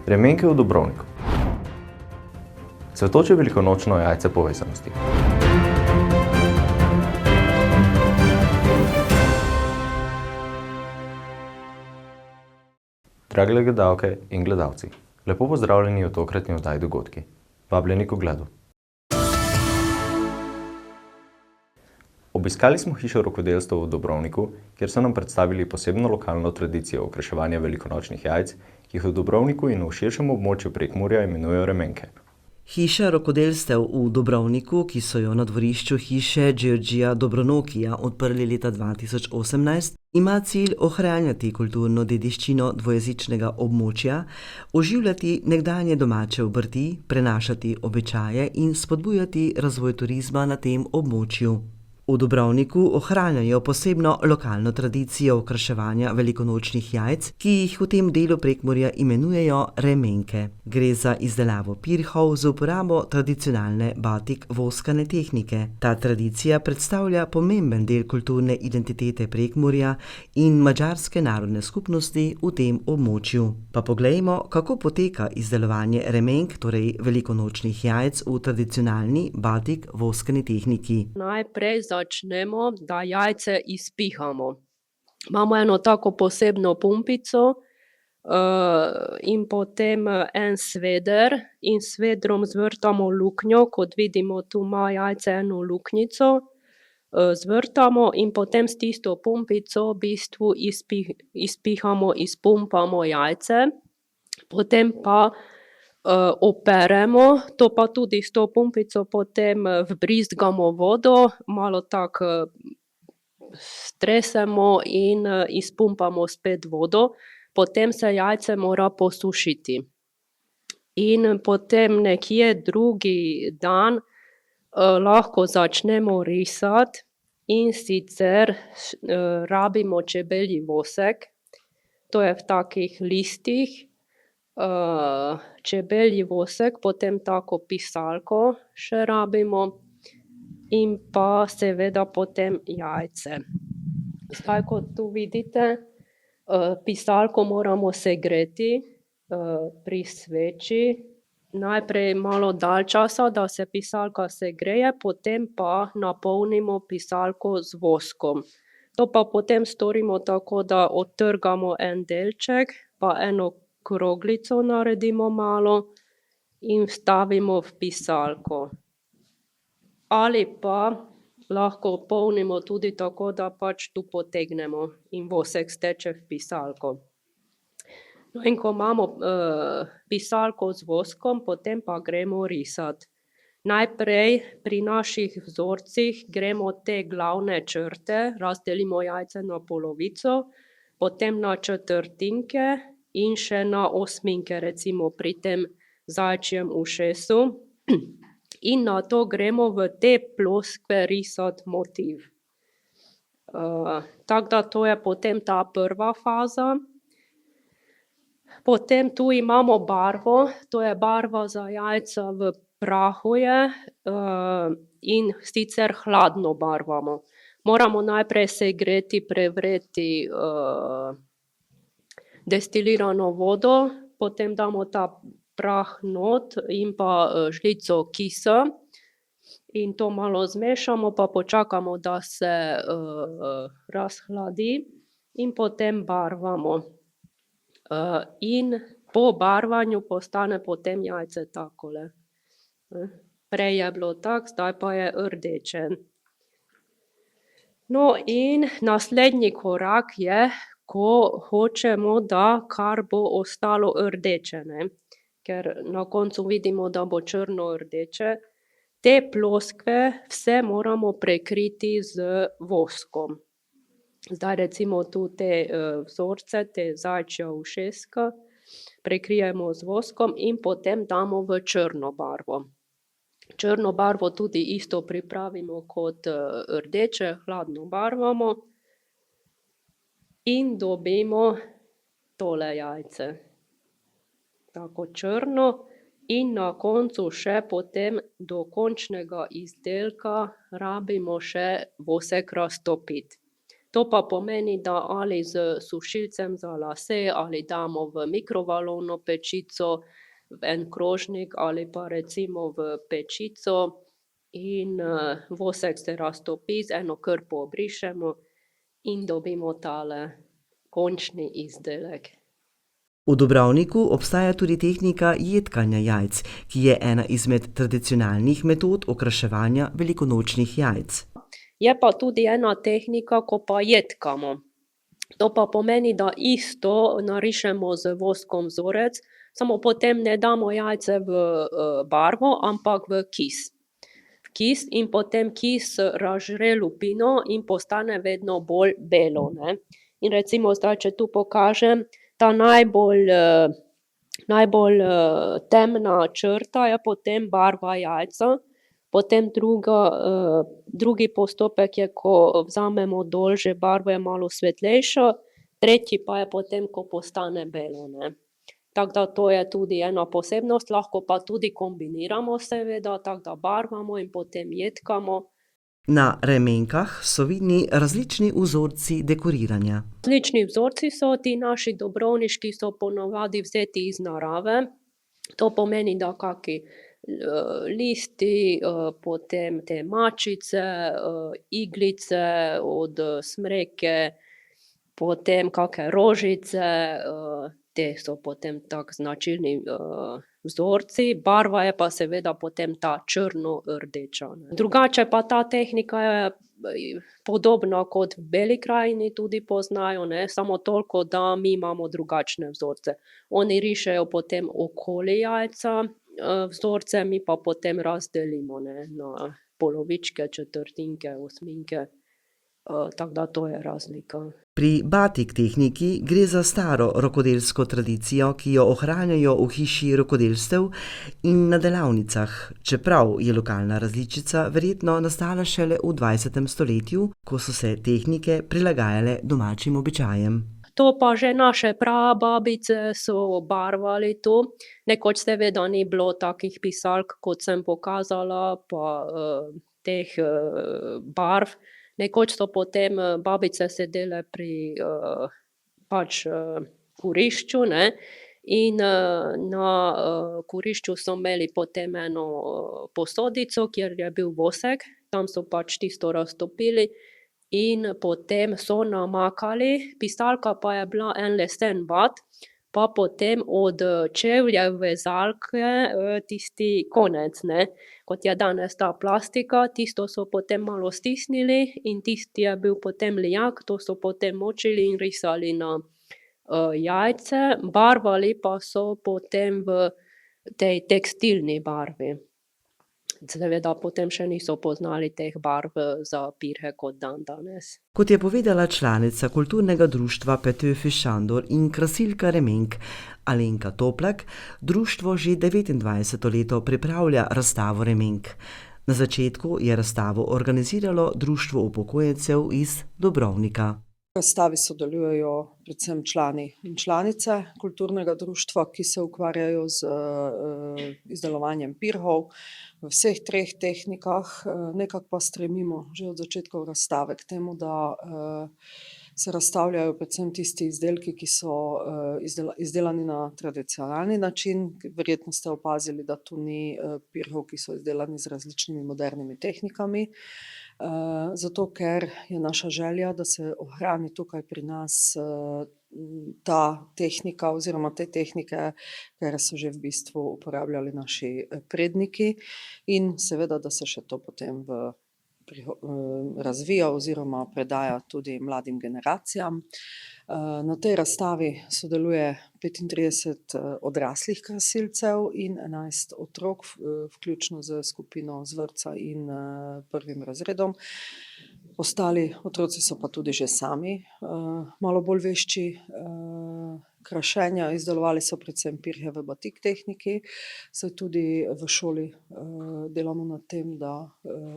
Remenke v Dubrovniku. Cvetoče velikonočno jajce povezanosti. Drage gledalke in gledalci, lepo pozdravljeni v tokratni oddaji Dogodki. Vabljeni k ogledu. Obiskali smo hišo rokodelstva v Dubrovniku, kjer so nam predstavili posebno lokalno tradicijo okraševanja velikonočnih jajc, ki jih v Dubrovniku in v širšem območju Prekmurja imenujejo remenke. Hiša rokodelstev v Dubrovniku, ki so jo na dvorišču hiše Đurđija Dobronokija odprli leta 2018, ima cilj ohranjati kulturno dediščino dvojezičnega območja, oživljati nekdanje domače obrti, prenašati običaje in spodbujati razvoj turizma na tem območju. V Dubrovniku ohranjajo posebno lokalno tradicijo okraševanja velikonočnih jajc, ki jih v tem delu Prekmurja imenujejo remenke. Gre za izdelavo pirhov z uporabo tradicionalne batik voskane tehnike. Ta tradicija predstavlja pomemben del kulturne identitete Prekmurja in madžarske narodne skupnosti v tem območju. Pa poglejmo, kako poteka izdelovanje remenk, torej velikonočnih jajc v tradicionalni batik voskani tehniki. Najprej začnemo, da jajce izpihamo. Imamo eno tako posebno pumpico in potem en sveder in s svedrom zvrtamo luknjo, kot vidimo, tu ima jajce eno luknjico, zvrtamo in potem s tisto pumpico v bistvu izpihamo, izpumpamo jajce, potem pa operemo, to pa tudi s to pumpico potem vbrizgamo vodo, malo tako stresemo in izpumpamo spet vodo, potem se jajce mora posušiti. In potem nekje drugi dan lahko začnemo risati in sicer rabimo čebelji vosek, to je v takih listih, čebelji vosek, potem tako pisalko še rabimo in pa seveda potem jajce. Zdaj, kot tu vidite, pisalko moramo segreti pri sveči, najprej malo dalj časa, da se pisalka segreje, potem pa napolnimo pisalko z voskom. To pa potem storimo tako, da odtrgamo en delček, pa eno kroglico naredimo malo in vstavimo v pisalko. Ali pa lahko polnimo tudi tako, da pač tu potegnemo in vosek steče v pisalko. No, in ko imamo pisalko z voskom, potem pa gremo risati. Najprej pri naših vzorcih gremo te glavne črte, razdelimo jajce na polovico, potem na četrtinke in še na osminke, recimo pri tem zajčjem ušesu. In nato gremo v te ploskve risati motiv. Tako da to je potem ta prva faza. Potem tu imamo barvo, to je barva za jajca v prahu je, in sicer hladno barvamo. Moramo najprej segreti, prevreti destilirano vodo, potem damo ta prah not in pa žlico kisa in to malo zmešamo, pa počakamo, da se razhladi in potem barvamo. In po barvanju postane potem jajce takole. Prej je bilo tako, zdaj pa je rdeče. No, in naslednji korak je, ko hočemo, da kar bo ostalo rdeče, ne. Ker na koncu vidimo, da bo črno rdeče. Te ploskve vse moramo prekriti z voskom. Zdaj recimo tu te vzorce, te zajčja ušeska, prekrijemo z voskom in potem damo v črno barvo. Črno barvo tudi isto pripravimo kot rdeče, hladno barvamo in dobimo tole jajce. Tako črno in na koncu še potem do končnega izdelka rabimo še vosek raztopiti. To pa pomeni, da ali s sušilcem za lase ali damo v mikrovalovno pečico, v en krožnik ali pa recimo v pečico in vosek se raztopi, z eno krpo obrišemo in dobimo tale končni izdelek. V Dubrovniku obstaja tudi tehnika jedkanja jajc, ki je ena izmed tradicionalnih metod okraševanja velikonočnih jajc. Je pa tudi ena tehnika, ko pa jedkamo. To pa pomeni, da isto narišemo z voskom vzorec, samo potem ne damo jajce v barvo, ampak v kis. V kis in potem kis razžre lupino in postane vedno bolj belo, ne. In recimo zdaj, če tu pokažem, ta najbolj temna črta je potem barva jajca, potem drugi postopek je, ko vzamemo dol, že barva je malo svetlejša, tretji pa je potem, ko postane belo, ne. Tako da to je tudi ena posebnost, lahko pa tudi kombiniramo seveda, tako da barvamo in potem jedkamo. Na remenkah so vidni različni vzorci dekoriranja. Različni vzorci so, ti naši dobrovniški so ponavadi vzeti iz narave, to pomeni, da kaki listi, potem te mačice, iglice od smreke, potem kake rožice, te so potem tako značilni vzorci, barva je pa seveda potem ta črno-rdeča, ne. Drugače pa ta tehnika je podobna kot v Beli krajini tudi poznajo, ne, samo toliko, da mi imamo drugačne vzorce. Oni rišejo potem okoli jajca vzorce, mi pa potem razdelimo, ne, na polovičke, četrtinke, osminke, tako da to je razlika. Pri batik tehniki gre za staro rokodelsko tradicijo, ki jo ohranjajo v hiši rokodelstev in na delavnicah, čeprav je lokalna različica verjetno nastala šele v 20. stoletju, ko so se tehnike prilagajale domačim običajem. To pa že naše prababice so barvali to, nekoč seveda ni bilo takih pisalk, kot sem pokazala, pa teh barv. Nekoč so potem babice sedele pri pač kurišču, ne, in na kurišču so imeli potem eno posodico, kjer je bil vosek, tam so pač tisto raztopili in potem so namakali, pisalka pa je bila en lesen vat, pa potem od čevlja vezalke tisti konec, ne, kot je danes ta plastika, tisto so potem malo stisnili in tisti je bil potem lijak, to so potem močili in risali na jajce, barvali pa so potem v tej tekstilni barvi. Seveda potem še niso poznali teh barv za pirhe kot dandanes. Kot je povedala članica kulturnega društva Petőfi Sándor in krasilka remenk Alenka Toplak, društvo že 29. leto pripravlja razstavo remenk. Na začetku je razstavo organiziralo Društvo upokojencev iz Dubrovnika. V razstavi sodelujejo predvsem člani in članice kulturnega društva, ki se ukvarjajo z izdelovanjem pirhov v vseh treh tehnikah. Nekako pa stremimo že od začetkov razstave k temu, da se razstavljajo predvsem tisti izdelki, ki so izdelani na tradicionalni način. Verjetno ste opazili, da tu ni pirhov, ki so izdelani z različnimi modernimi tehnikami. Zato, ker je naša želja, da se ohrani tukaj pri nas ta tehnika oziroma te tehnike, ker so že v bistvu uporabljali naši predniki in seveda, da se še to potem razvija oziroma predaja tudi mladim generacijam. Na tej razstavi sodeluje 35 odraslih krasilcev in 11 otrok, vključno s skupino z vrtca in prvim razredom. Ostali otroci so pa tudi že sami malo bolj vešči krašenja, izdelovali so predvsem pirhe v batik tehniki, saj tudi v šoli delamo na tem, da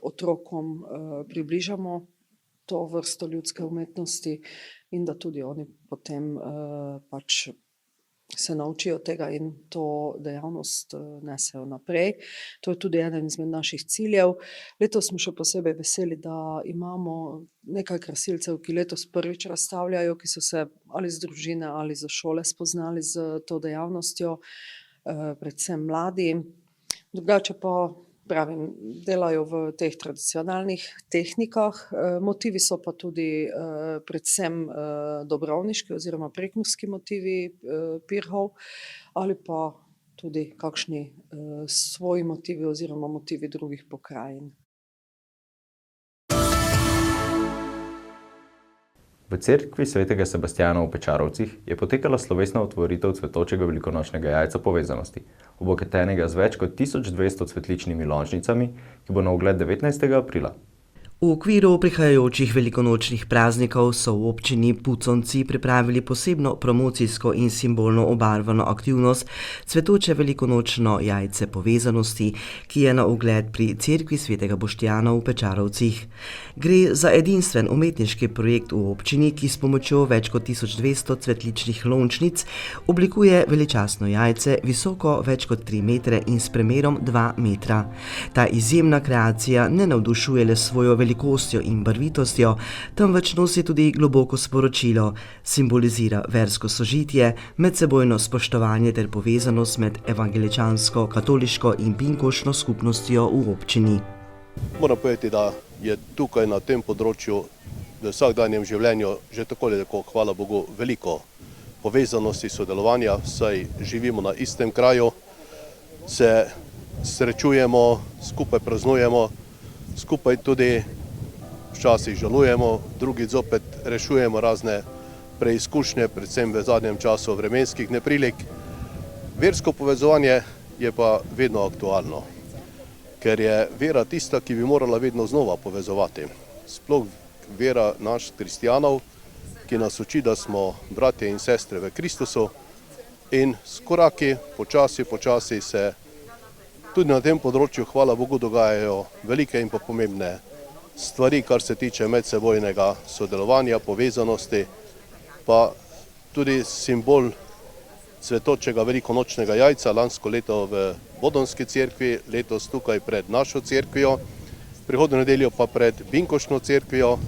otrokom približamo to vrsto ljudske umetnosti in da tudi oni potem pač se naučijo tega in to dejavnost nesejo naprej. To je tudi eden izmed naših ciljev. Letos smo še posebej veseli, da imamo nekaj krasilcev, ki letos prvič razstavljajo, ki so se ali z družine ali z šole spoznali z to dejavnostjo, predvsem mladi. Drugače pa pravim, delajo v teh tradicionalnih tehnikah. Motivi so pa tudi predvsem dobrovniški oziroma prekmurski motivi pirhov ali pa tudi kakšni svoji motivi oziroma motivi drugih pokrajin. V cerkvi svetega Sebastjana v Pečarovcih je potekala slovesna otvoritev cvetočega velikonočnega jajca povezanosti, obogatenega z več kot 1200 cvetličnimi lončnicami, ki bo na ogled 19. aprila. V okviru prihajajočih velikonočnih praznikov so v občini Puconci pripravili posebno promocijsko in simbolno obarvano aktivnost Cvetoče velikonočno jajce povezanosti, ki je na ogled pri cerkvi svetega Boštjana v Pečarovcih. Gre za edinstven umetniški projekt v občini, ki s pomočjo več kot 1200 cvetličnih lončnic oblikuje veličastno jajce, visoko več kot 3 metre in s premerom 2 metra. Ta izjemna kreacija ne navdušuje le svojo velikostjo in barvitostjo, temveč nosi tudi globoko sporočilo, simbolizira versko sožitje, medsebojno spoštovanje ter povezanost med evangeličansko, katoliško in binkošno skupnostjo v občini. Moram povedati, da je tukaj na tem področju v vsakdanjem življenju že tako ali tako, hvala Bogu, veliko povezanosti, sodelovanja, saj živimo na istem kraju, se srečujemo, skupaj praznujemo, skupaj tudi včasih žalujemo, drugi zopet rešujemo razne preizkušnje, predvsem v zadnjem času vremenskih neprilik. Versko povezovanje je pa vedno aktualno, ker je vera tista, ki bi morala vedno znova povezovati. Sploh vera naš kristijanov, ki nas uči, da smo bratje in sestre v Kristusu in s koraki počasi se tudi na tem področju, hvala Bogu, dogajajo velike in pa pomembne stvari, kar se tiče medsebojnega sodelovanja, povezanosti, pa tudi simbol cvetočega velikonočnega jajca lansko leto v Bodonski cerkvi, letos tukaj pred našo cerkvijo, prihodnjo nedeljo pa pred binkošno cerkvijo.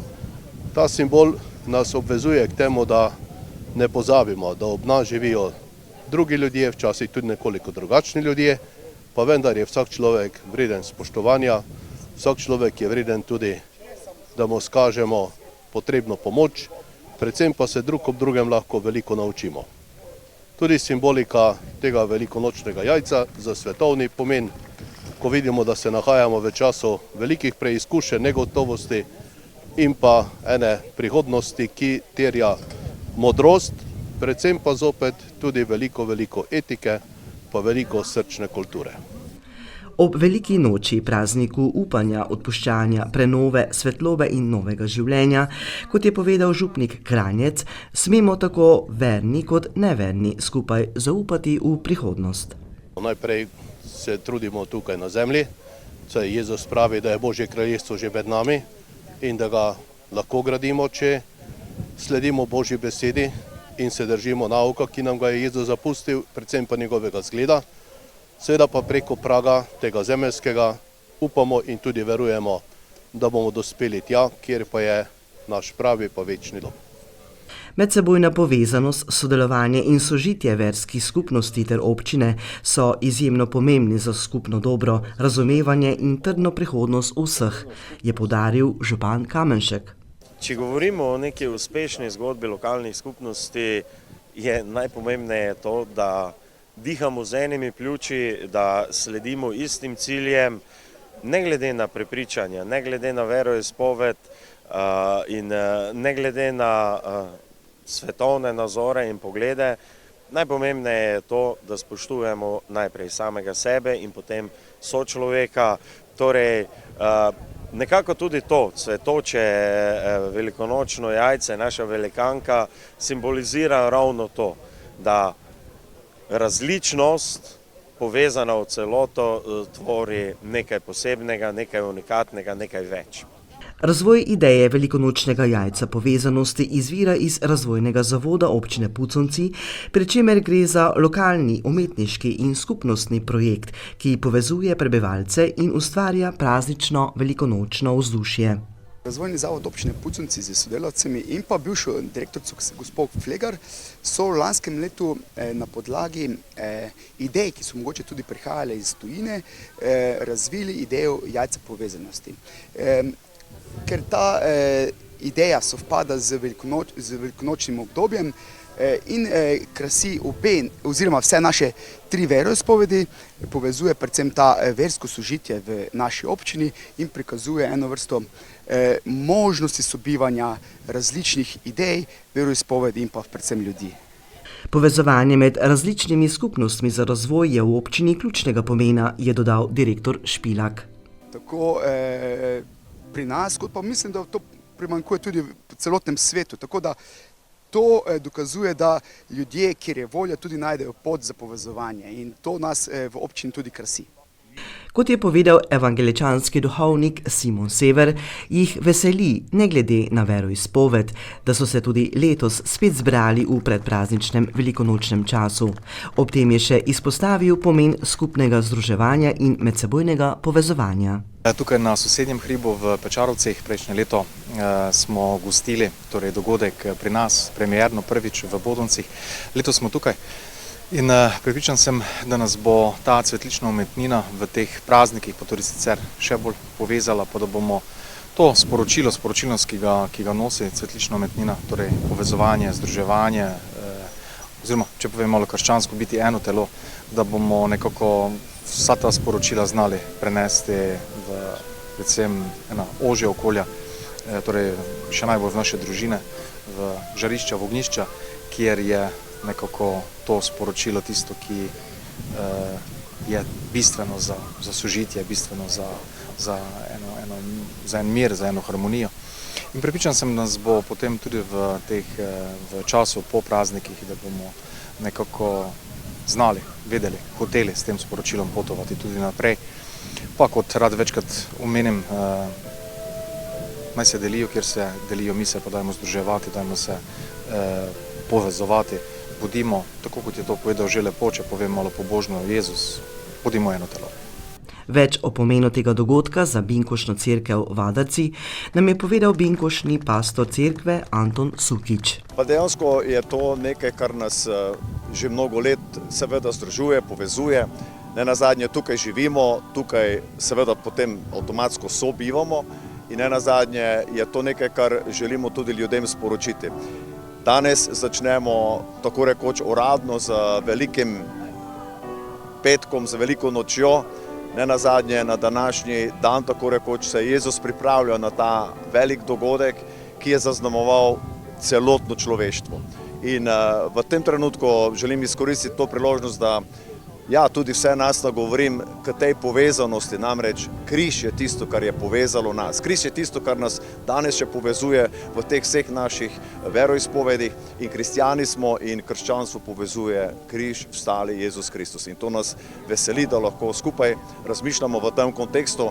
Ta simbol nas obvezuje k temu, da ne pozabimo, da ob nas živijo drugi ljudje, včasih tudi nekoliko drugačni ljudje, pa vendar je vsak človek vreden spoštovanja, vsak človek je vreden tudi, da mu skažemo potrebno pomoč, predvsem pa se drug ob drugem lahko veliko naučimo. Tudi simbolika tega velikonočnega jajca za svetovni pomen, ko vidimo, da se nahajamo v času velikih preizkušenj, negotovosti in pa ene prihodnosti, ki terja modrost, predvsem pa zopet tudi veliko etike, pa veliko srčne kulture. Ob veliki noči, prazniku upanja, odpuščanja, prenove, svetlobe in novega življenja, kot je povedal župnik Kranjec, smemo tako verni kot neverni skupaj zaupati v prihodnost. Najprej se trudimo tukaj na zemlji, saj Jezus pravi, da je Božje kraljestvo že med nami in da ga lahko gradimo, če sledimo Božji besedi in se držimo nauka, ki nam ga je Jezus zapustil, predvsem pa njegovega zgleda. Seveda pa preko praga tega zemeljskega upamo in tudi verujemo, da bomo dospeli tja, kjer pa je naš pravi pa večni dom. Medsebojna povezanost, sodelovanje in sožitje verskih skupnosti ter občine so izjemno pomembni za skupno dobro, razumevanje in trdno prihodnost vseh, je poudaril župan Kamenšek. Če govorimo o neki uspešni zgodbi lokalnih skupnosti, je najpomembneje to, da dihamo z enimi pljuči, da sledimo istim ciljem, ne glede na prepričanja, ne glede na veroizpoved in ne glede na svetovne nazore in poglede. Najpomembneje je to, da spoštujemo najprej samega sebe in potem sočloveka. Torej, nekako tudi to cvetoče velikonočno jajce, naša velikanka, simbolizira ravno to, da različnost povezana v celoto tvori nekaj posebnega, nekaj unikatnega, nekaj več. Razvoj ideje velikonočnega jajca povezanosti izvira iz razvojnega zavoda občine Puconci, pri čemer gre za lokalni, umetniški in skupnostni projekt, ki povezuje prebivalce in ustvarja praznično velikonočno vzdušje. Razvojni zavod občine Puconci z sodelavcami in pa bivšo direktorico gospod Flegar so v lanskem letu na podlagi idej, ki so mogoče tudi prihajale iz tujine, razvili idejo jajca povezanosti. Ker ta ideja sovpada z velikonočnim obdobjem in krasi obe, oziroma vse naše 3 veroizpovedi, povezuje predvsem ta versko sožitje v naši občini in prikazuje eno vrsto možnosti sobivanja različnih idej, veroizpovedi in pa predvsem ljudi. Povezovanje med različnimi skupnostmi za razvoj je v občini ključnega pomena, je dodal direktor Špilak. Tako pri nas, kot pa mislim, da to primanjkuje tudi v celotnem svetu. Tako da to dokazuje, da ljudje, kjer je volja, tudi najdejo pot za povezovanje in to nas v občini tudi krasi. Kot je povedal evangeličanski duhovnik Simon Sever, jih veseli, ne glede na veroizpoved, da so se tudi letos spet zbrali v predprazničnem velikonočnem času. Ob tem je še izpostavil pomen skupnega združevanja in medsebojnega povezovanja. Tukaj na sosednjem hribu v Pečarovcih prejšnje leto smo gostili dogodek pri nas, premierno prvič v Bodoncih. Letos smo tukaj. In prepričan sem, da nas bo ta cvetlična umetnina v teh praznikih pa tudi sicer še bolj povezala, pa da bomo to sporočilnost, ki ga nosi cvetlična umetnina, torej povezovanje, združevanje, oziroma, če povem malo krščansko, biti eno telo, da bomo nekako vsa ta sporočila znali prenesti v predvsem ena ožja okolja, torej še najbolj v naše družine, v žarišča, v ognjišča, kjer je nekako to sporočilo tisto, ki je bistveno za sožitje, bistveno za en mir, za eno harmonijo. In prepričan sem, da nas bo potem tudi v času po praznikih, da bomo nekako znali, vedeli, hoteli s tem sporočilom potovati tudi naprej. Pa kot rad večkrat omenim, naj se delijo, kjer se delijo, mi se pa dajmo združevati, dajmo se povezovati. Bodimo, tako kot je to povedal že lepo, če povem malo pobožno, Jezus, bodimo eno telo. Več o pomenu tega dogodka za Binkošno cerkev Vadarci nam je povedal binkošni pastor cerkve Anton Sukič. Pa dejansko je to nekaj, kar nas že mnogo let seveda združuje, povezuje. Nenazadnje tukaj živimo, tukaj seveda potem avtomatsko sobivamo in nenazadnje je to nekaj, kar želimo tudi ljudem sporočiti. Danes začnemo tako rekoč uradno z velikim petkom, z veliko nočjo. Nenazadnje na današnji dan tako rekoč se Jezus pripravlja na ta velik dogodek, ki je zaznamoval celotno človeštvo. In v tem trenutku želim izkoristiti to priložnost, da tudi vse nas nagovorim k tej povezanosti, namreč križ je tisto, kar je povezalo nas. Križ je tisto, kar nas danes še povezuje v teh vseh naših veroizpovedih in kristjani smo in krščanstvo povezuje križ, vstali Jezus Kristus. In to nas veseli, da lahko skupaj razmišljamo v tem kontekstu.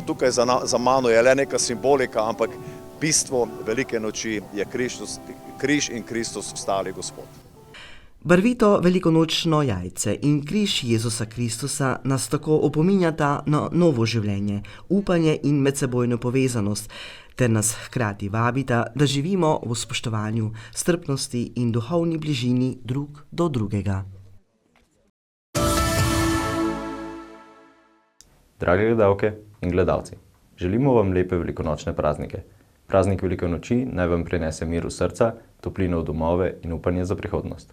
Tukaj za mano je le neka simbolika, ampak bistvo velike noči je križ in Kristus vstali Gospod. Barvito velikonočno jajce in križ Jezusa Kristusa nas tako opominjata na novo življenje, upanje in medsebojno povezanost, ter nas hkrati vabita, da živimo v spoštovanju, strpnosti in duhovni bližini drug do drugega. Drage gledalke in gledalci, želimo vam lepe velikonočne praznike. Praznik velike noči naj vam prinese mir v srca, toplino v domove in upanje za prihodnost.